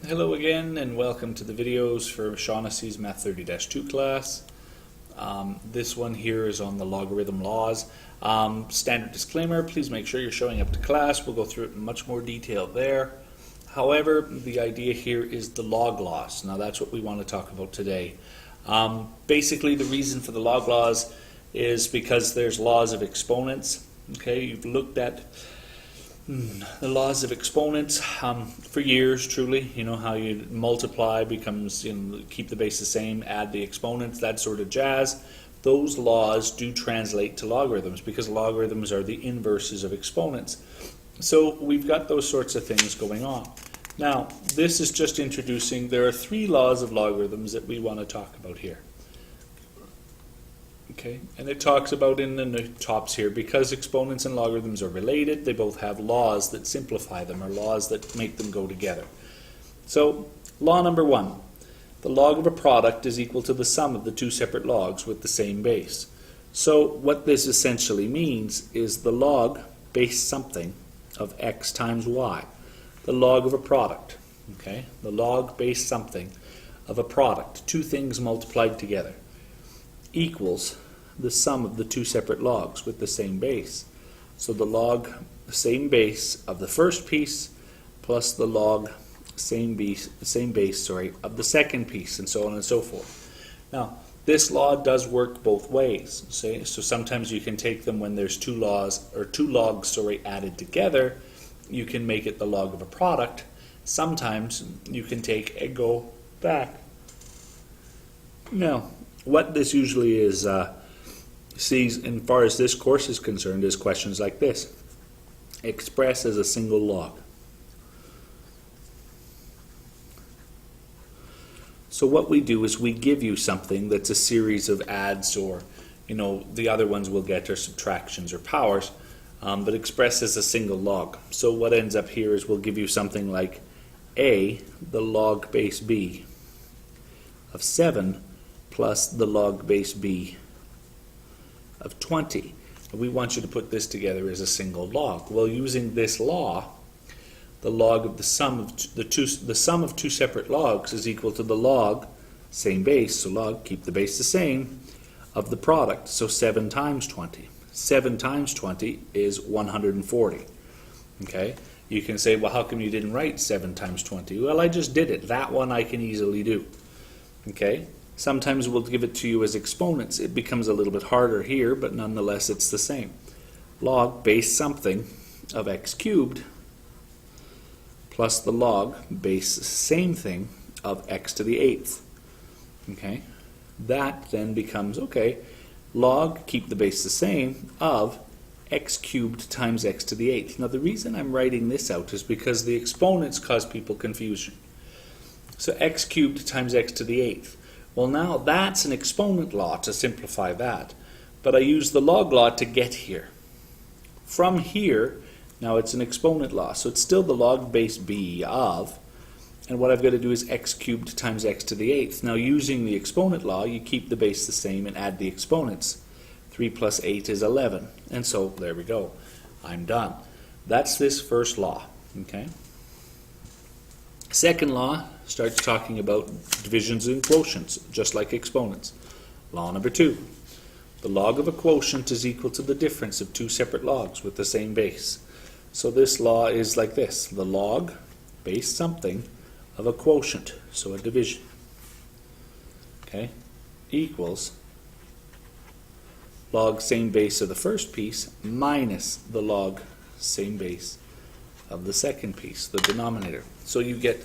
Hello again and welcome to the videos for Shaughnessy's Math 30-2 class. This one here is on the logarithm laws. Standard disclaimer, please make sure you're showing up to class. We'll go through it in much more detail there. However, the idea here is the log laws. Now that's what we want to talk about today. Basically the reason for the log laws is because there's laws of exponents. Okay, you've looked at the laws of exponents for years, truly. You know how you multiply becomes, keep the base the same, add the exponents, that sort of jazz. Those laws do translate to logarithms because logarithms are the inverses of exponents. So we've got those sorts of things going on. Now, this is just introducing, there are three laws of logarithms that we want to talk about here. Okay, and it talks about in the tops here, because exponents and logarithms are related, they both have laws that simplify them, or laws that make them go together. So, law number one, the log of a product is equal to the sum of the two separate logs with the same base. So, what this essentially means is the log base something of x times y, the log of a product, okay, the log base something of a product, two things multiplied together, equals the sum of the two separate logs with the same base. So the log same base of the first piece plus the log same base of the second piece, and so on and so forth. Now this law does work both ways. So sometimes you can take them when there's two logs added together, you can make it the log of a product. Sometimes you can take and go back. Now what this usually is sees, as far as this course is concerned, is questions like this. Express as a single log. So what we do is we give you something that's a series of adds, or the other ones we'll get are subtractions or powers, but express as a single log. So what ends up here is we'll give you something like a, the log base b of 7 plus the log base b of 20. And we want you to put this together as a single log. Well, using this law, the log of the sum of two separate logs is equal to the log, same base, so log, keep the base the same, of the product, so 7 times 20. 7 times 20 is 140. Okay? You can say, well, how come you didn't write 7 times 20? Well, I just did it. That one I can easily do. Okay? Sometimes we'll give it to you as exponents. It becomes a little bit harder here, but nonetheless it's the same. Log base something of x cubed plus the log base same thing of x to the 8th. Okay? That then becomes, okay, log, keep the base the same, of x cubed times x to the 8th. Now the reason I'm writing this out is because the exponents cause people confusion. So x cubed times x to the 8th. Well, now that's an exponent law to simplify that, but I use the log law to get here. From here, now it's an exponent law, so it's still the log base b of, and what I've got to do is x cubed times x to the 8th. Now using the exponent law, you keep the base the same and add the exponents. 3 plus 8 is 11, and so there we go. I'm done. That's this first law. Okay. Second law starts talking about divisions and quotients, just like exponents. Law number 2. The log of a quotient is equal to the difference of two separate logs with the same base. So this law is like this. The log base something of a quotient, so a division, okay, equals log same base of the first piece minus the log same base of the second piece, the denominator. So you get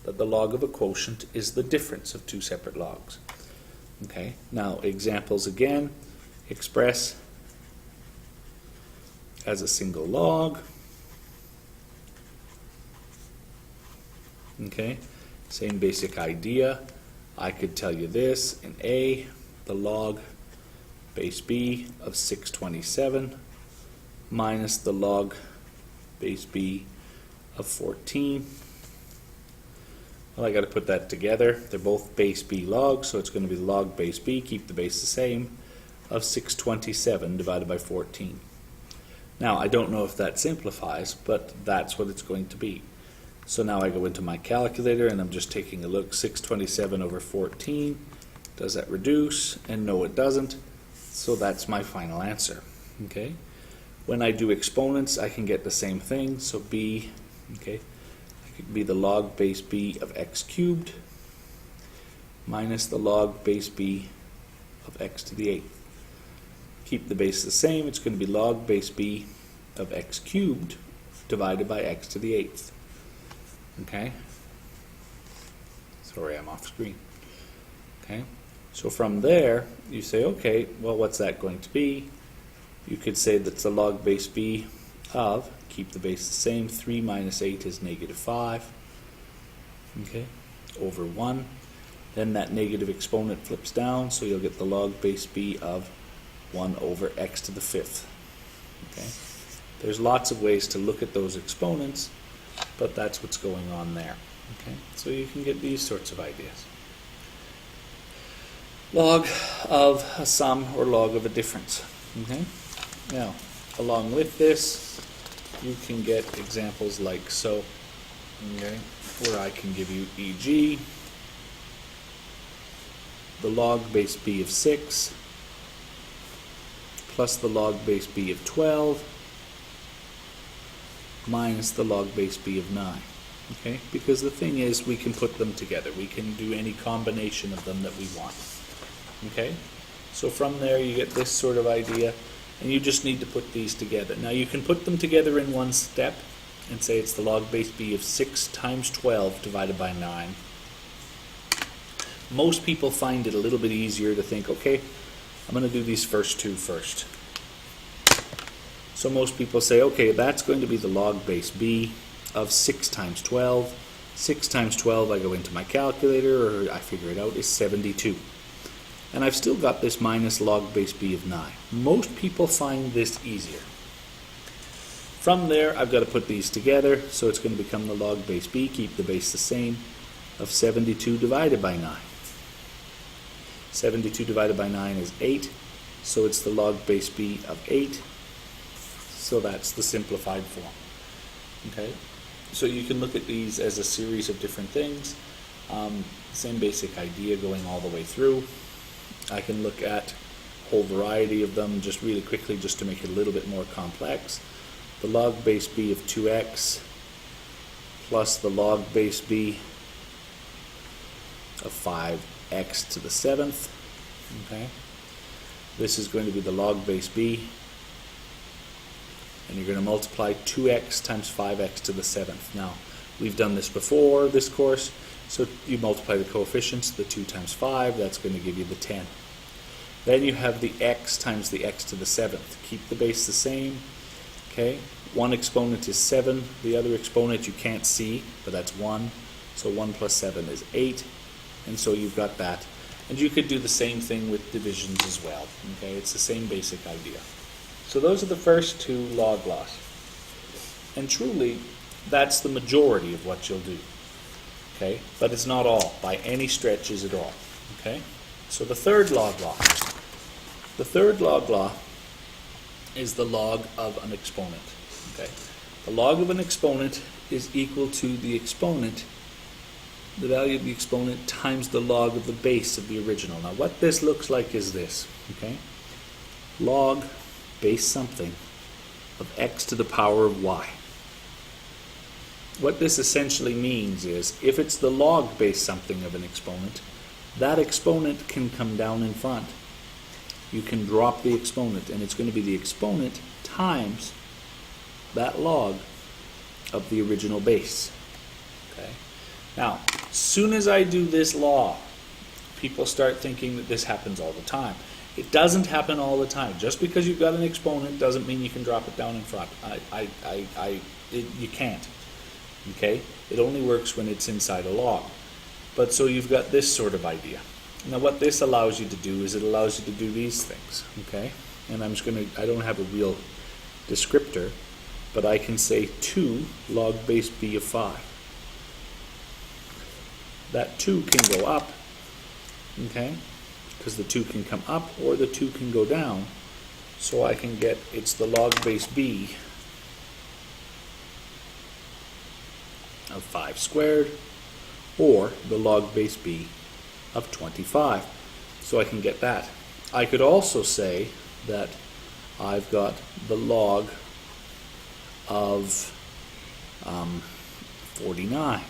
that the log of a quotient is the difference of two separate logs. Okay, now examples again. Express as a single log. Okay, same basic idea. I could tell you this in A, the log base b of 627 minus the log base b of 14. Well, I got to put that together. They're both base b logs, so it's going to be log base b, keep the base the same, of 627 divided by 14. Now, I don't know if that simplifies, but that's what it's going to be. So now I go into my calculator and I'm just taking a look. 627 over 14. Does that reduce? And no, it doesn't. So that's my final answer. Okay. When I do exponents, I can get the same thing. So b, okay, it could be the log base b of x cubed minus the log base b of x to the 8th. Keep the base the same. It's going to be log base b of x cubed divided by x to the 8th. Okay? Sorry, I'm off screen. Okay? So from there, you say, okay, well, what's that going to be? You could say that's the log base b of, keep the base the same, 3 minus 8 is negative 5, okay, over 1. Then that negative exponent flips down, so you'll get the log base b of 1 over x to the 5th. Okay? There's lots of ways to look at those exponents, but that's what's going on there. Okay? So you can get these sorts of ideas. Log of a sum or log of a difference. Okay? Now, along with this, you can get examples like so, okay, where I can give you e.g. the log base b of 6 plus the log base b of 12 minus the log base b of 9. Okay? Because the thing is, we can put them together. We can do any combination of them that we want. Okay? So from there you get this sort of idea, and you just need to put these together. Now you can put them together in one step and say it's the log base b of 6 times 12 divided by 9. Most people find it a little bit easier to think, okay, I'm going to do these first two first. So most people say, okay, that's going to be the log base b of 6 times 12. 6 times 12, I go into my calculator, or I figure it out, is 72. And I've still got this minus log base b of 9. Most people find this easier. From there, I've got to put these together, so it's going to become the log base b, keep the base the same, of 72 divided by 9. 72 divided by 9 is 8, so it's the log base b of 8. So that's the simplified form. Okay, so you can look at these as a series of different things. Same basic idea going all the way through. I can look at a whole variety of them just really quickly, just to make it a little bit more complex. The log base b of 2x plus the log base b of 5x to the 7th. Okay, this is going to be the log base b, and you're going to multiply 2x times 5x to the 7th. Now, we've done this before this course, so you multiply the coefficients, the 2 times 5, that's going to give you the 10. Then you have the x times the x to the 7th. Keep the base the same. Okay, one exponent is 7, the other exponent you can't see, but that's 1. So 1 plus 7 is 8, and so you've got that. And you could do the same thing with divisions as well. Okay, it's the same basic idea. So those are the first two log laws. And truly, that's the majority of what you'll do. Okay, but it's not all, by any stretch is it all. Okay, so the third log law. The third log law is the log of an exponent. Okay, the log of an exponent is equal to the exponent, the value of the exponent times the log of the base of the original. Now what this looks like is this. Okay, log base something of x to the power of y. What this essentially means is, if it's the log base something of an exponent, that exponent can come down in front. You can drop the exponent, and it's going to be the exponent times that log of the original base. Okay. Now, as soon as I do this law, people start thinking that this happens all the time. It doesn't happen all the time. Just because you've got an exponent doesn't mean you can drop it down in front. You can't. Okay? It only works when it's inside a log. But so you've got this sort of idea. Now what this allows you to do is it allows you to do these things. Okay? And I don't have a real descriptor, but I can say 2 log base b of 5. That 2 can go up, okay? Because the 2 can come up or the 2 can go down. So I can get, it's the log base b of 5 squared, or the log base b of 25. So I can get that. I could also say that I've got the log of 49.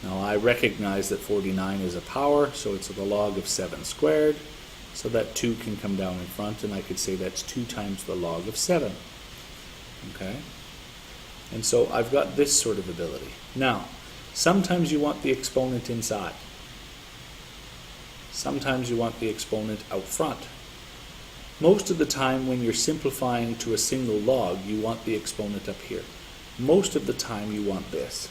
Now I recognize that 49 is a power, so it's the log of 7 squared, so that 2 can come down in front, and I could say that's 2 times the log of 7. Okay? And so I've got this sort of ability. Now, sometimes you want the exponent inside. Sometimes you want the exponent out front. Most of the time when you're simplifying to a single log, you want the exponent up here. Most of the time you want this.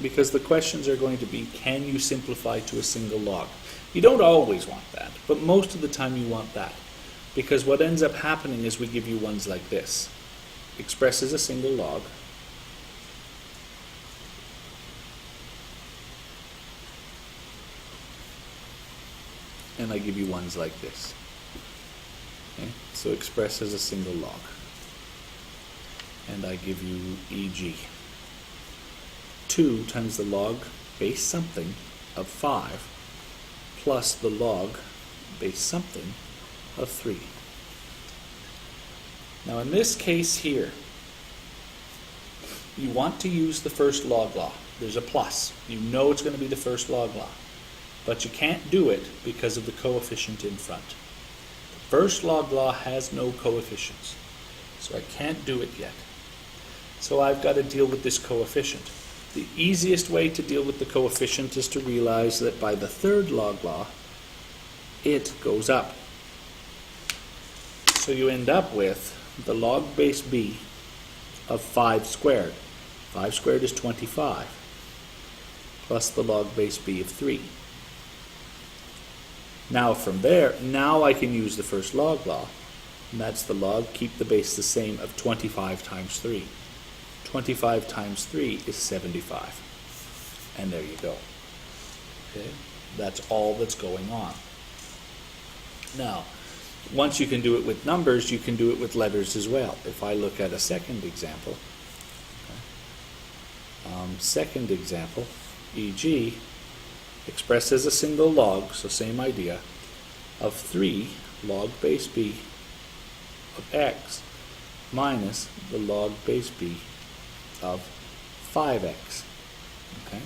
Because the questions are going to be, can you simplify to a single log? You don't always want that, but most of the time you want that. Because what ends up happening is we give you ones like this. Express as a single log. And I give you ones like this. Okay? So express as a single log. And I give you e.g. 2 times the log base something of 5 plus the log base something of 3. Now in this case here, you want to use the first log law. There's a plus. You know it's going to be the first log law. But you can't do it because of the coefficient in front. The first log law has no coefficients. So I can't do it yet. So I've got to deal with this coefficient. The easiest way to deal with the coefficient is to realize that by the third log law, it goes up. So you end up with the log base b of 5 squared. 5 squared is 25, plus the log base b of 3. Now from there, now I can use the first log law, and that's the log, keep the base the same, of 25 times 3. 25 times 3 is 75. And there you go. Okay? That's all that's going on. Now, once you can do it with numbers, you can do it with letters as well. If I look at a second example, e.g., expressed as a single log, so same idea, of 3 log base b of x minus the log base b of 5x. Okay?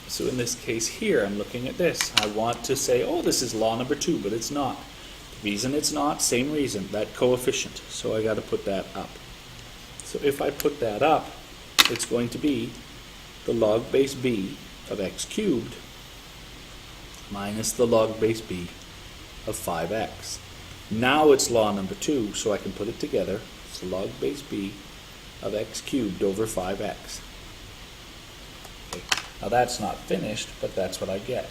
So in this case here, I'm looking at this. I want to say, oh, this is law number 2, but it's not. The reason it's not, same reason, that coefficient. So I got to put that up. So if I put that up, it's going to be the log base b of x cubed minus the log base b of 5x. Now it's law number 2, so I can put it together. It's log base b of x cubed over 5x. Okay. Now that's not finished, but that's what I get.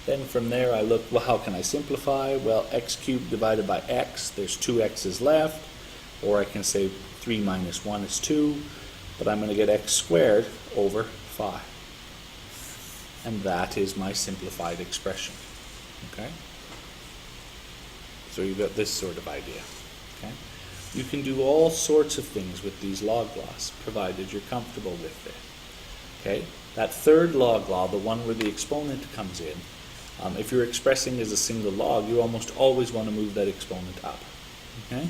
Then from there I look, well, how can I simplify? Well, x cubed divided by x, there's 2 x's left, or I can say 3 minus 1 is 2, but I'm going to get x squared over 5. And that is my simplified expression. Okay? So you've got this sort of idea. Okay? You can do all sorts of things with these log laws, provided you're comfortable with it. Okay? That third log law, the one where the exponent comes in, if you're expressing as a single log, you almost always want to move that exponent up. Okay?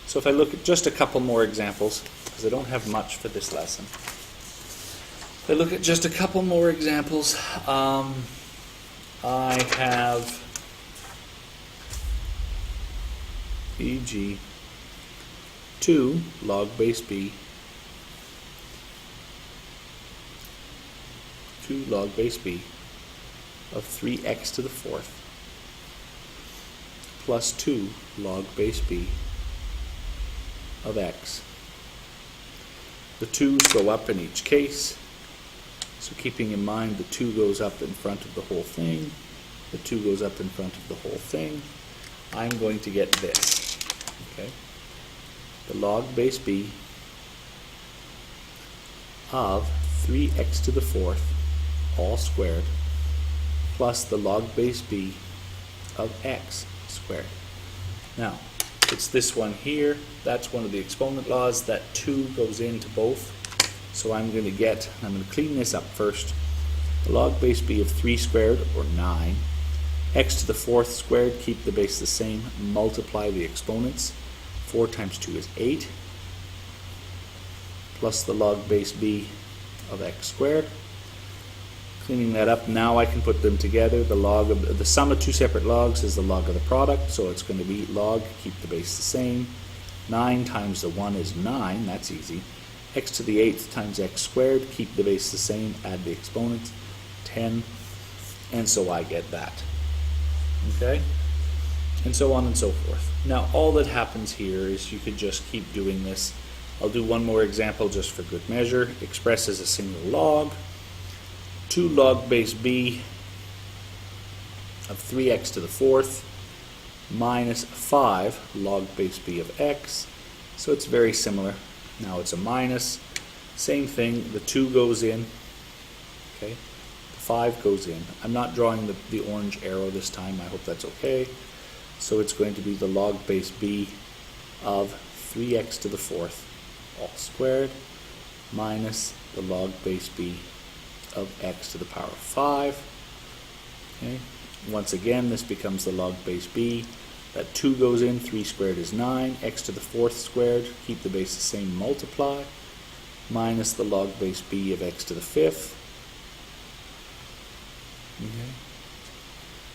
So if I look at just a couple more examples, because I don't have much for this lesson. If I look at just a couple more examples, I have e.g. 2 log base b, 2 log base b of 3x to the 4th plus 2 log base b of x. The 2's go up in each case, so keeping in mind the 2 goes up in front of the whole thing, the 2 goes up in front of the whole thing, I'm going to get this. Okay? The log base b of 3x to the 4th all squared plus the log base b of x squared. Now, it's this one here. That's one of the exponent laws. That 2 goes into both. So I'm going to clean this up first. The log base b of 3 squared, or 9. X to the 4th squared, keep the base the same, multiply the exponents. 4 times 2 is 8. Plus the log base b of x squared. Cleaning that up, now I can put them together. The sum of two separate logs is the log of the product, so it's going to be log, keep the base the same. 9 times the 1 is 9, that's easy. X to the 8th times x squared, keep the base the same, add the exponents, 10, and so I get that. Okay? And so on and so forth. Now all that happens here is you could just keep doing this. I'll do one more example just for good measure. Express as a single log. 2 log base b of 3x to the 4th minus 5 log base b of x. So it's very similar. Now it's a minus. Same thing, the 2 goes in. Okay, the 5 goes in. I'm not drawing the orange arrow this time. I hope that's okay. So it's going to be the log base b of 3x to the 4th all squared minus the log base b of x to the power of 5. Okay. Once again, this becomes the log base b. That 2 goes in, 3 squared is 9, x to the 4th squared, keep the base the same, multiply, minus the log base b of x to the 5th. Okay.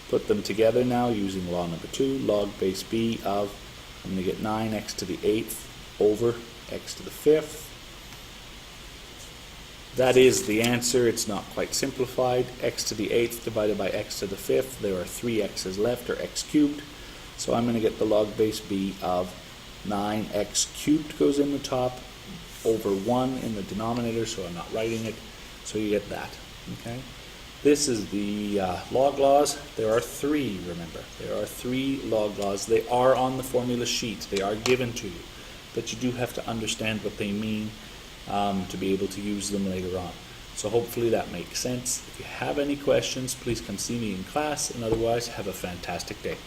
Put them together now using law number 2, log base b of, I'm going to get 9x to the 8th over x to the 5th. That is the answer. It's not quite simplified. X to the 8th divided by x to the 5th. There are 3 x's left, or x cubed. So I'm going to get the log base b of 9x cubed goes in the top, over 1 in the denominator, so I'm not writing it. So you get that. Okay. This is the log laws. There are 3, remember. There are 3 log laws. They are on the formula sheet. They are given to you. But you do have to understand what they mean to be able to use them later on. So hopefully that makes sense. If you have any questions, please come see me in class, and otherwise have a fantastic day.